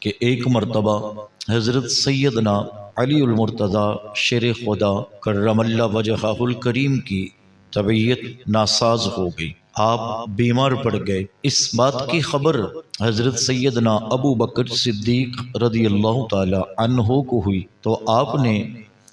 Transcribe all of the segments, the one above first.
کہ ایک مرتبہ حضرت سیدنا علی المرتضیٰ شیر خدا کرم اللہ وجہہ الکریم کی طبیعت ناساز ہو گئی، آپ بیمار پڑ گئے۔ اس بات کی خبر حضرت سیدنا ابو بکر صدیق رضی اللہ تعالی عنہ کو ہوئی تو آپ نے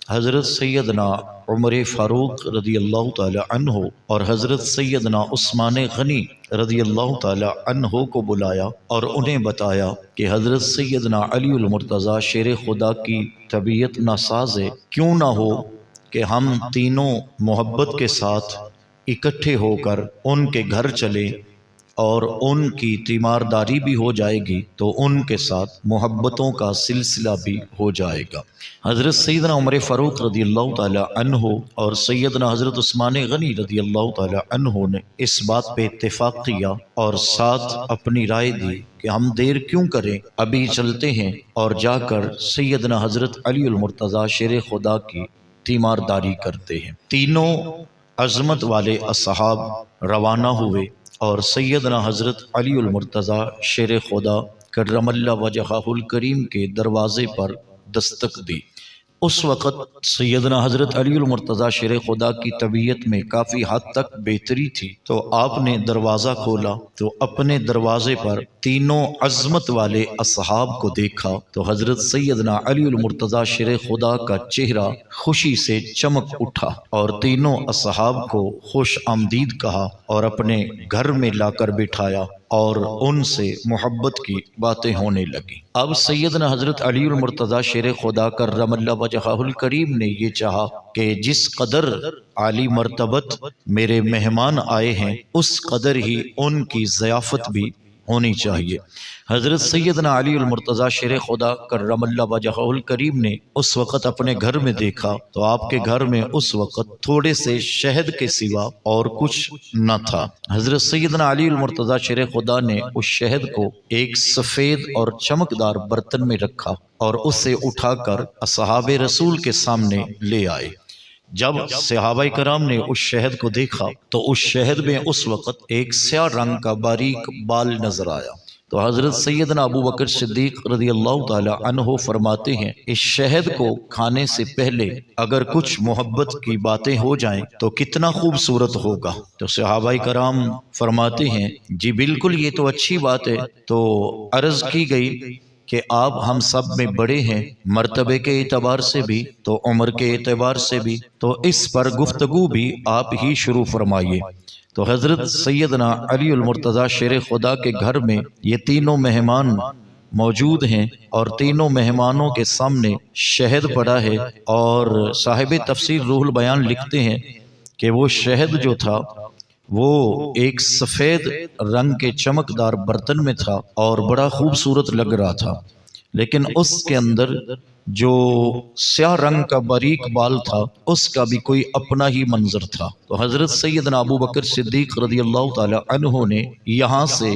حضرت سیدنا عمر فاروق رضی اللہ تعالی عنہ اور حضرت سیدنا عثمان غنی رضی اللہ تعالی عنہ کو بلایا اور انہیں بتایا کہ حضرت سیدنا علی المرتضیٰ شیر خدا کی طبیعت ناساز ہے، کیوں نہ ہو کہ ہم تینوں محبت کے ساتھ اکٹھے ہو کر ان کے گھر چلیں اور ان کی تیمارداری بھی ہو جائے گی تو ان کے ساتھ محبتوں کا سلسلہ بھی ہو جائے گا۔ حضرت سیدنا عمر فاروق رضی اللہ تعالی عنہ اور سیدنا حضرت عثمان غنی رضی اللہ تعالی عنہ نے اس بات پہ اتفاق کیا اور ساتھ اپنی رائے دی کہ ہم دیر کیوں کریں، ابھی چلتے ہیں اور جا کر سیدنا حضرت علی المرتضیٰ شیر خدا کی تیمارداری کرتے ہیں۔ تینوں عظمت والے اصحاب روانہ ہوئے اور سیدنا حضرت علی المرتضیٰ شیر خدا کرم اللہ وجہہ الکریم کے دروازے پر دستک دی۔ اس وقت سیدنا حضرت علی المرتضیٰ شیر خدا کی طبیعت میں کافی حد تک بہتری تھی تو آپ نے دروازہ کھولا تو اپنے دروازے پر تینوں عظمت والے اصحاب کو دیکھا تو حضرت سیدنا علی المرتضیٰ شیر خدا کا چہرہ خوشی سے چمک اٹھا اور تینوں اصحاب کو خوش آمدید کہا اور اپنے گھر میں لا کر بٹھایا اور ان سے محبت کی باتیں ہونے لگی۔ اب سیدنا حضرت علی المرتضیٰ شیر خدا کرم اللہ وجہہ الکریم نے یہ چاہا کہ جس قدر عالی مرتبت میرے مہمان آئے ہیں اس قدر ہی ان کی ضیافت بھی ہونی چاہیے۔ حضرت سیدنا علی المرتضیٰ شیر خدا کرم اللہ وجہہ الکریم نے اس وقت اپنے گھر میں دیکھا تو آپ کے گھر میں اس وقت تھوڑے سے شہد کے سوا اور کچھ نہ تھا۔ حضرت سیدنا علی المرتضیٰ شیر خدا نے اس شہد کو ایک سفید اور چمکدار برتن میں رکھا اور اسے اٹھا کر اصحاب رسول کے سامنے لے آئے۔ جب صحابہ کرام نے اس شہد کو دیکھا تو اس شہد میں اس وقت ایک سیاہ رنگ کا باریک بال نظر آیا تو حضرت سیدنا ابو بکر صدیق رضی اللہ تعالی عنہ فرماتے ہیں اس شہد کو کھانے سے پہلے اگر کچھ محبت کی باتیں ہو جائیں تو کتنا خوبصورت ہوگا۔ تو صحابہ کرام فرماتے ہیں جی بالکل یہ تو اچھی بات ہے۔ تو عرض کی گئی کہ آپ ہم سب میں بڑے ہیں، مرتبے کے اعتبار سے بھی تو عمر کے اعتبار سے بھی، تو اس پر گفتگو بھی آپ ہی شروع فرمائیے۔ تو حضرت سیدنا علی المرتضیٰ شیر خدا کے گھر میں یہ تینوں مہمان موجود ہیں اور تینوں مہمانوں کے سامنے شہد پڑا ہے اور صاحب تفسیر روح البیان لکھتے ہیں کہ وہ شہد جو تھا وہ ایک سفید رنگ کے چمکدار برتن میں تھا اور بڑا خوبصورت لگ رہا تھا، لیکن اس کے اندر جو سیاہ رنگ کا باریک بال تھا اس کا بھی کوئی اپنا ہی منظر تھا۔ تو حضرت سیدنا ابو بکر صدیق رضی اللہ تعالی عنہ نے یہاں سے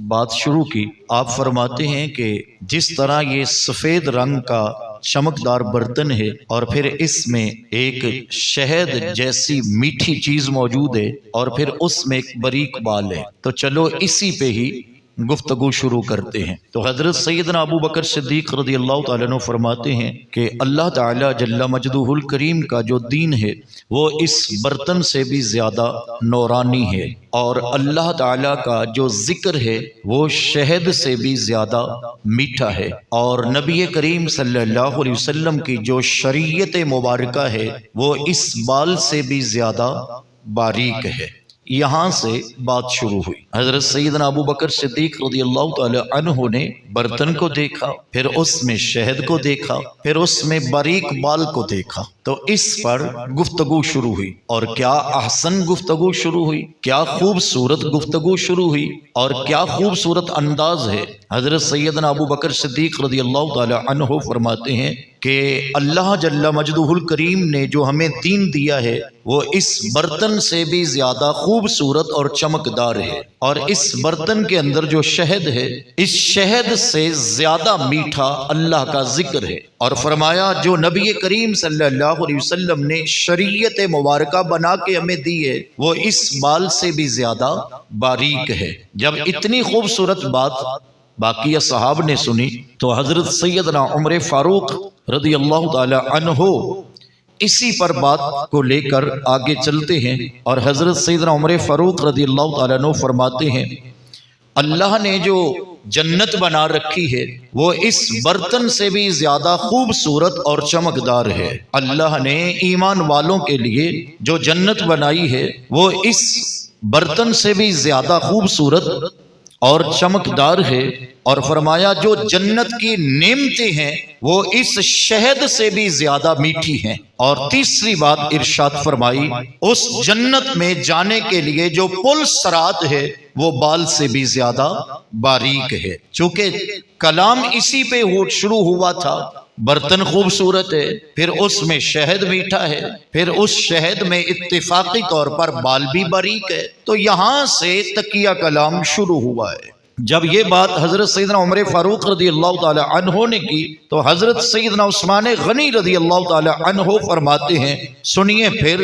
بات شروع کی۔ آپ فرماتے ہیں کہ جس طرح یہ سفید رنگ کا چمکدار برتن ہے اور پھر اس میں ایک شہد جیسی میٹھی چیز موجود ہے اور پھر اس میں ایک باریک بال ہے، تو چلو اسی پہ ہی گفتگو شروع کرتے ہیں۔ تو حضرت سیدنا ابو بکر صدیق رضی اللہ تعالیٰ عنہ فرماتے ہیں کہ اللہ تعالیٰ جل مجدہ الکریم کا جو دین ہے وہ اس برتن سے بھی زیادہ نورانی ہے اور اللہ تعالیٰ کا جو ذکر ہے وہ شہد سے بھی زیادہ میٹھا ہے اور نبی کریم صلی اللہ علیہ وسلم کی جو شریعت مبارکہ ہے وہ اس بال سے بھی زیادہ باریک ہے۔ یہاں سے بات شروع ہوئی۔ حضرت سیدنا ابو بکر صدیق رضی اللہ تعالی عنہ نے برتن کو دیکھا، پھر اس میں شہد کو دیکھا، پھر اس میں باریک بال کو دیکھا، تو اس پر گفتگو شروع ہوئی اور کیا احسن گفتگو شروع ہوئی، کیا خوبصورت گفتگو شروع ہوئی اور کیا خوبصورت انداز ہے۔ حضرت سیدنا ابو بکر صدیق رضی اللہ تعالی عنہ فرماتے ہیں کہ اللہ جل مجدہ الکریم نے جو ہمیں دین دیا ہے وہ اس برتن سے بھی زیادہ خوبصورت اور چمکدار ہے اور اس برتن کے اندر جو شہد ہے اس شہد سے زیادہ میٹھا اللہ کا ذکر ہے، اور فرمایا جو نبی کریم صلی اللہ علیہ وسلم نے شریعت مبارکہ بنا کے ہمیں دی ہے وہ اس بال سے بھی زیادہ باریک ہے۔ جب اتنی خوبصورت بات باقی صحاب نے سنی تو حضرت سیدنا عمر فاروق رضی اللہ تعالی عنہ اسی پر بات کو لے کر آگے چلتے ہیں، اور حضرت سیدنا عمر فاروق رضی اللہ تعالی عنہ فرماتے ہیں اللہ نے جو جنت بنا رکھی ہے وہ اس برتن سے بھی زیادہ خوبصورت اور چمکدار ہے۔ اللہ نے ایمان والوں کے لیے جو جنت بنائی ہے وہ اس برتن سے بھی زیادہ خوبصورت اور چمکدار ہے، اور فرمایا جو جنت کی نعمتیں ہیں وہ اس شہد سے بھی زیادہ میٹھی ہیں، اور تیسری بات ارشاد فرمائی اس جنت میں جانے کے لیے جو پل صراط ہے وہ بال سے بھی زیادہ باریک ہے۔ چونکہ کلام اسی پہ شروع ہوا تھا، برتن خوبصورت ہے، پھر اس میں شہد میٹھا ہے، پھر اس شہد میں اتفاقی طور پر بال بھی باریک ہے، تو یہاں سے تکیہ کلام شروع ہوا ہے۔ جب یہ بات حضرت سیدنا عمر فاروق رضی اللہ تعالی عنہ نے کی تو حضرت سیدنا عثمان غنی رضی اللہ تعالی عنہ فرماتے ہیں سنیے پھر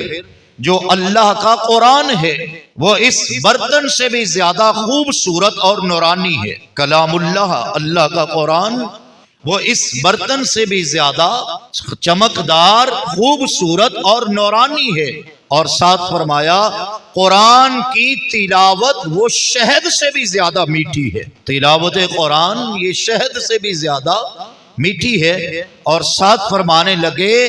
جو اللہ کا قرآن ہے وہ اس برتن سے بھی زیادہ خوبصورت اور نورانی ہے۔ کلام اللہ، اللہ کا قرآن، وہ اس برتن سے بھی زیادہ چمکدار، خوبصورت اور نورانی ہے، اور ساتھ فرمایا قرآن کی تلاوت وہ شہد سے بھی زیادہ میٹھی ہے۔ تلاوت قرآن یہ شہد سے بھی زیادہ میٹھی ہے، اور ساتھ فرمانے لگے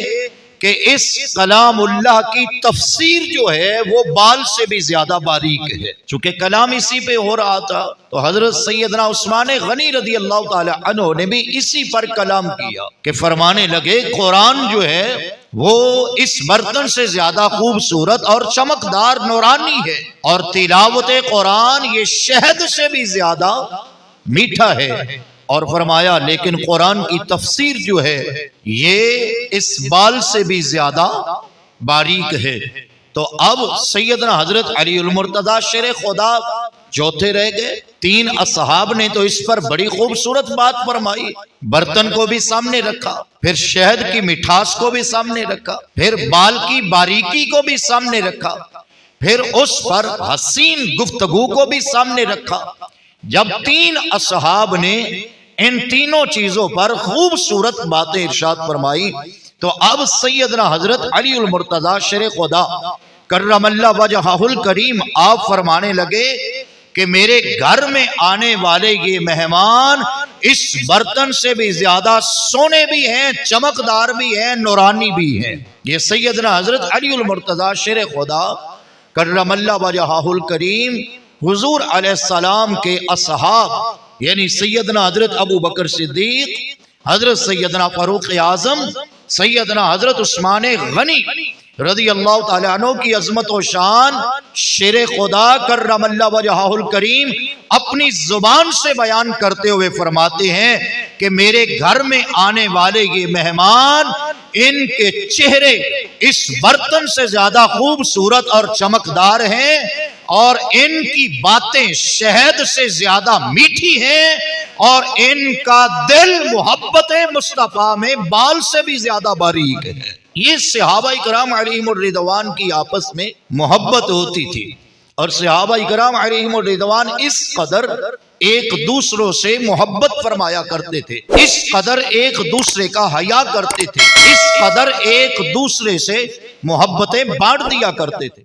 کہ اس کلام اللہ کی تفسیر جو ہے وہ بال سے بھی زیادہ باریک ہے۔ چونکہ کلام اسی پہ ہو رہا تھا تو حضرت سیدنا عثمان غنی رضی اللہ تعالی عنہ نے بھی اسی پر کلام کیا کہ فرمانے لگے قرآن جو ہے وہ اس برتن سے زیادہ خوبصورت اور چمکدار نورانی ہے، اور تلاوت قرآن یہ شہد سے بھی زیادہ میٹھا ہے، اور فرمایا لیکن قرآن کی تفسیر جو ہے یہ اس بال سے بھی زیادہ باریک ہے۔ تو اب سیدنا حضرت علی المرتضی شیر خدا چوتھے رہ گئے۔ تین اصحاب نے تو اس پر بڑی خوبصورت بات فرمائی، برتن کو بھی سامنے رکھا، پھر شہد کی مٹھاس کو بھی سامنے رکھا، پھر بال کی باریکی کو بھی سامنے رکھا، پھر اس پر حسین گفتگو کو بھی سامنے رکھا۔ جب تین اصحاب نے ان تینوں چیزوں پر خوبصورت باتیں ارشاد فرمائی تو اب سیدنا حضرت علی المرتضی شیر خدا کرم اللہ وجہہ الکریم آپ فرمانے لگے کہ میرے گھر میں آنے والے یہ مہمان اس برتن سے بھی زیادہ سونے بھی ہیں، چمکدار بھی ہیں، نورانی بھی ہیں۔ یہ سیدنا حضرت علی المرتضی شیر خدا کرم اللہ وجہہ الکریم حضور علیہ السلام کے اصحاب یعنی سیدنا حضرت ابو بکر صدیق، حضرت سیدنا فاروق اعظم، سیدنا حضرت عثمان غنی رضی اللہ تعالیٰ عنہ کی عظمت و شان شیر خدا کرم اللہ وجہہ الکریم اپنی زبان سے بیان کرتے ہوئے فرماتے ہیں کہ میرے گھر میں آنے والے یہ مہمان ان کے چہرے اس برتن سے زیادہ خوبصورت اور چمکدار ہیں، اور ان کی باتیں شہد سے زیادہ میٹھی ہیں، اور ان کا دل محبت مصطفیٰ میں بال سے بھی زیادہ باریک ہے۔ یہ صحابہ کرام علیہم الرضوان کی آپس میں محبت ہوتی تھی، اور صحابہ کرام علیہم الرضوان اس قدر ایک دوسروں سے محبت فرمایا کرتے تھے، اس قدر ایک دوسرے کا حیا کرتے تھے، اس قدر ایک دوسرے سے محبتیں بانٹ دیا کرتے تھے۔